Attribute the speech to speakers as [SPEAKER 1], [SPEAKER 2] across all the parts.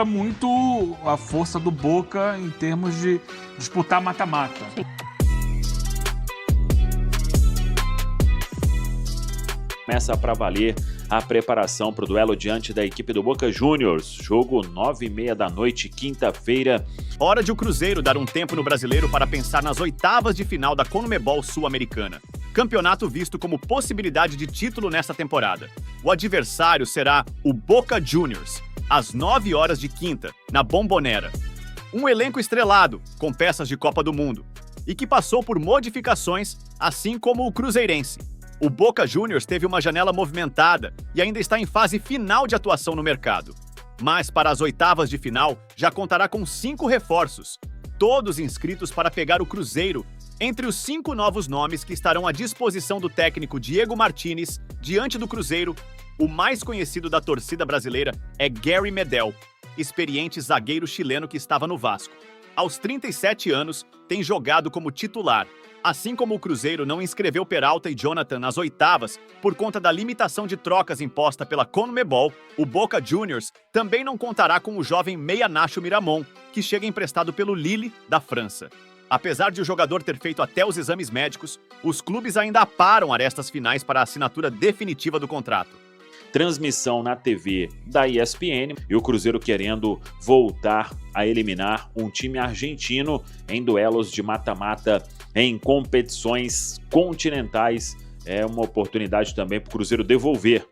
[SPEAKER 1] lembra muito a força do Boca em termos de disputar mata-mata.
[SPEAKER 2] Começa para valer a preparação para o duelo diante da equipe do Boca Juniors. Jogo 9h30 da noite, quinta-feira.
[SPEAKER 3] Hora de o Cruzeiro dar um tempo no Brasileiro para pensar nas oitavas de final da CONMEBOL Sul-Americana. Campeonato visto como possibilidade de título nesta temporada. O adversário será o Boca Juniors, às 9 horas de quinta, na Bombonera. Um elenco estrelado, com peças de Copa do Mundo, e que passou por modificações, assim como o Cruzeirense. O Boca Juniors teve uma janela movimentada e ainda está em fase final de atuação no mercado. Mas para as oitavas de final, já contará com 5 reforços, todos inscritos para pegar o Cruzeiro. Entre os 5 novos nomes que estarão à disposição do técnico Diego Martínez diante do Cruzeiro, o mais conhecido da torcida brasileira é Gary Medel, experiente zagueiro chileno que estava no Vasco. Aos 37 anos, tem jogado como titular. Assim como o Cruzeiro não inscreveu Peralta e Jonathan nas oitavas por conta da limitação de trocas imposta pela CONMEBOL, o Boca Juniors também não contará com o jovem meia Nacho Miramon, que chega emprestado pelo Lille, da França. Apesar de o jogador ter feito até os exames médicos, os clubes ainda aparam arestas finais para a assinatura definitiva do contrato.
[SPEAKER 2] Transmissão na TV da ESPN e o Cruzeiro querendo voltar a eliminar um time argentino em duelos de mata-mata em competições continentais. É uma oportunidade também para o Cruzeiro devolver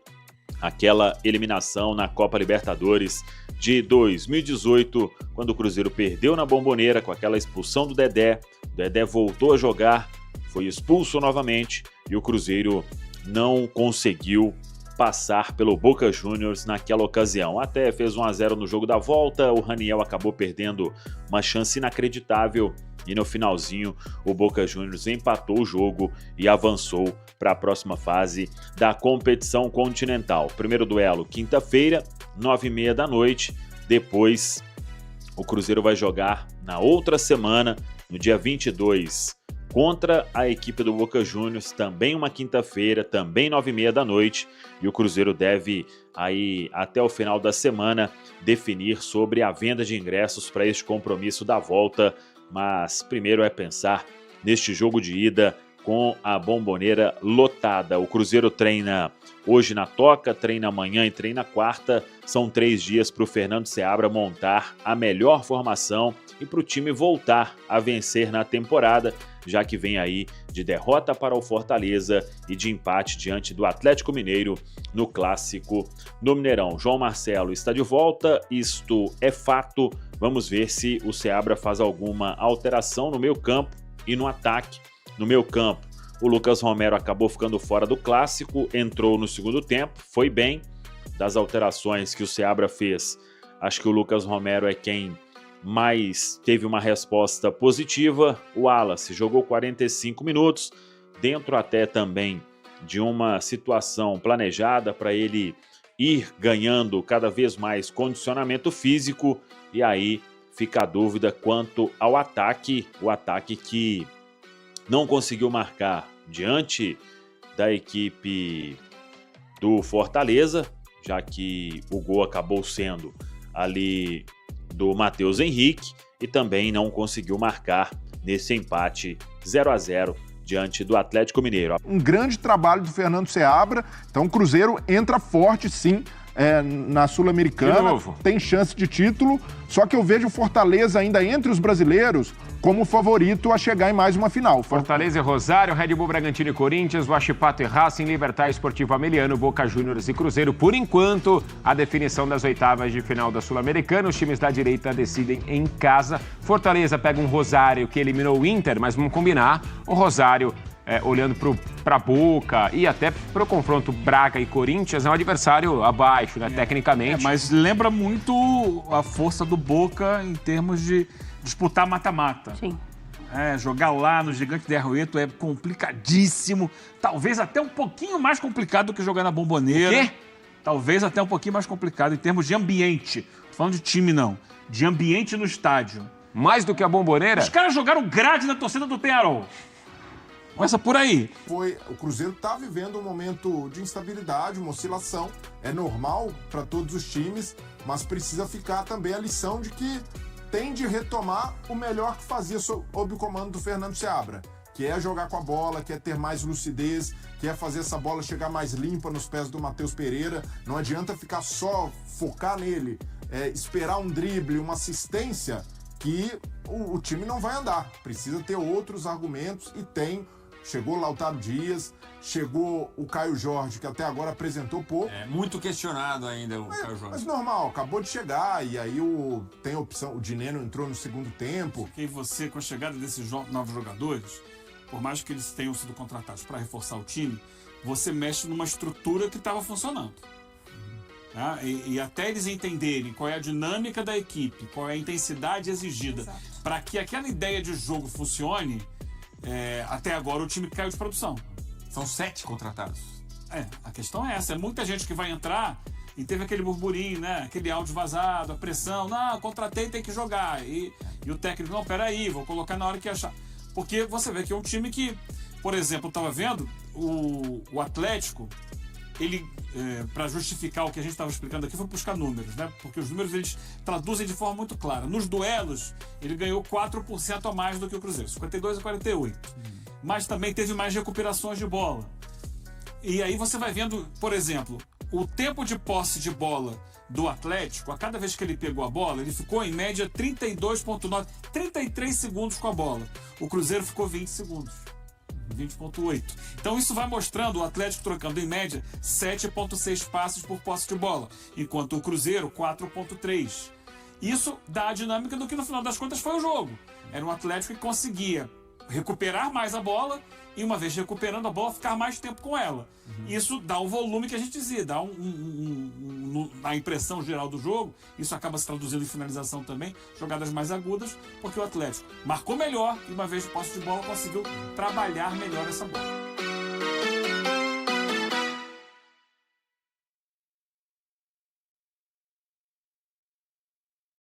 [SPEAKER 2] aquela eliminação na Copa Libertadores de 2018, quando o Cruzeiro perdeu na Bombonera com aquela expulsão do Dedé. O Dedé voltou a jogar, foi expulso novamente e o Cruzeiro não conseguiu passar pelo Boca Juniors naquela ocasião. Até fez 1-0 no jogo da volta, o Raniel acabou perdendo uma chance inacreditável e no finalzinho o Boca Juniors empatou o jogo e avançou para a próxima fase da competição continental. Primeiro duelo quinta-feira, 9h30 da noite. Depois o Cruzeiro vai jogar na outra semana, no dia 22, contra a equipe do Boca Juniors, também uma quinta-feira, também 9h30 da noite, e o Cruzeiro deve, aí até o final da semana, definir sobre a venda de ingressos para este compromisso da volta, mas primeiro é pensar neste jogo de ida com a Bombonera lotada. O Cruzeiro treina hoje na Toca, treina amanhã e treina quarta. São 3 dias para o Fernando Seabra montar a melhor formação e para o time voltar a vencer na temporada, já que vem aí de derrota para o Fortaleza e de empate diante do Atlético Mineiro no Clássico no Mineirão. João Marcelo está de volta, isto é fato. Vamos ver se o Seabra faz alguma alteração no meio-campo e no ataque. No meio-campo, o Lucas Romero acabou ficando fora do Clássico, entrou no segundo tempo, foi bem. Das alterações que o Seabra fez, acho que o Lucas Romero é quem mais teve uma resposta positiva. O Wallace jogou 45 minutos, dentro até também de uma situação planejada para ele ir ganhando cada vez mais condicionamento físico, e aí fica a dúvida quanto ao ataque, o ataque que não conseguiu marcar diante da equipe do Fortaleza, já que o gol acabou sendo ali do Matheus Henrique, e também não conseguiu marcar nesse empate 0-0 diante do Atlético Mineiro.
[SPEAKER 4] Um grande trabalho do Fernando Seabra, então o Cruzeiro entra forte sim na Sul-Americana, tem chance de título, só que eu vejo o Fortaleza ainda entre os brasileiros como favorito a chegar em mais uma final.
[SPEAKER 5] Fortaleza e Rosário, Red Bull Bragantino e Corinthians, Huachipato e Racing, Libertad Esportivo Ameliano, Boca Juniors e Cruzeiro. Por enquanto, a definição das oitavas de final da Sul-Americana, os times da direita decidem em casa. Fortaleza pega um Rosário que eliminou o Inter, mas vamos combinar, o Rosário olhando para a Boca e até para o confronto Braga e Corinthians, é um adversário abaixo, né, tecnicamente.
[SPEAKER 1] Mas lembra muito a força do Boca em termos de disputar mata-mata.
[SPEAKER 6] Sim.
[SPEAKER 1] Jogar lá no Gigante de Arrueto é complicadíssimo, talvez até um pouquinho mais complicado do que jogar na Bombonera.
[SPEAKER 5] O quê?
[SPEAKER 1] Talvez até um pouquinho mais complicado em termos de ambiente. Não tô falando de time, não. De ambiente no estádio.
[SPEAKER 5] Mais do que a Bombonera?
[SPEAKER 1] Os caras jogaram grade na torcida do Peñarol. Começa por aí.
[SPEAKER 4] O Cruzeiro está vivendo um momento de instabilidade, uma oscilação. É normal para todos os times, mas precisa ficar também a lição de que tem de retomar o melhor que fazia sob o comando do Fernando Seabra, que é jogar com a bola, que é ter mais lucidez, que é fazer essa bola chegar mais limpa nos pés do Matheus Pereira. Não adianta ficar só focar nele, esperar um drible, uma assistência, que o time não vai andar. Precisa ter outros argumentos e tem. Chegou o Lautaro Dias, chegou o Caio Jorge, que até agora apresentou pouco.
[SPEAKER 6] É muito questionado ainda o Caio Jorge.
[SPEAKER 4] Mas normal, acabou de chegar e aí tem a opção, o Dineno entrou no segundo tempo.
[SPEAKER 1] Que você, com a chegada desses novos jogadores, por mais que eles tenham sido contratados para reforçar o time, você mexe numa estrutura que estava funcionando. Tá? E até eles entenderem qual é a dinâmica da equipe, qual é a intensidade exigida, para que aquela ideia de jogo funcione, até agora o time caiu de produção.
[SPEAKER 6] São 7 contratados.
[SPEAKER 1] A questão é essa. É muita gente que vai entrar e teve aquele burburinho, né? Aquele áudio vazado, a pressão. Não, contratei, tem que jogar. E o técnico, não, peraí, vou colocar na hora que achar. Porque você vê que é um time que, por exemplo, eu estava vendo o Atlético, ele, para justificar o que a gente estava explicando aqui, foi buscar números, né? Porque os números eles traduzem de forma muito clara. Nos duelos, ele ganhou 4% a mais do que o Cruzeiro, 52 a 48. Mas também teve mais recuperações de bola. E aí você vai vendo, por exemplo, o tempo de posse de bola do Atlético, a cada vez que ele pegou a bola, ele ficou em média 32,9, 33 segundos com a bola. O Cruzeiro ficou 20 segundos. 20,8. Então isso vai mostrando o Atlético trocando em média 7,6 passes por posse de bola, enquanto o Cruzeiro 4,3. Isso dá a dinâmica do que no final das contas foi o jogo. Era um Atlético que conseguia recuperar mais a bola e, uma vez recuperando a bola, ficar mais tempo com ela. Isso dá o volume que a gente dizia, dá a impressão geral do jogo. Isso acaba se traduzindo em finalização também, jogadas mais agudas, porque o Atlético marcou melhor e, uma vez de posse de bola, conseguiu trabalhar melhor essa bola.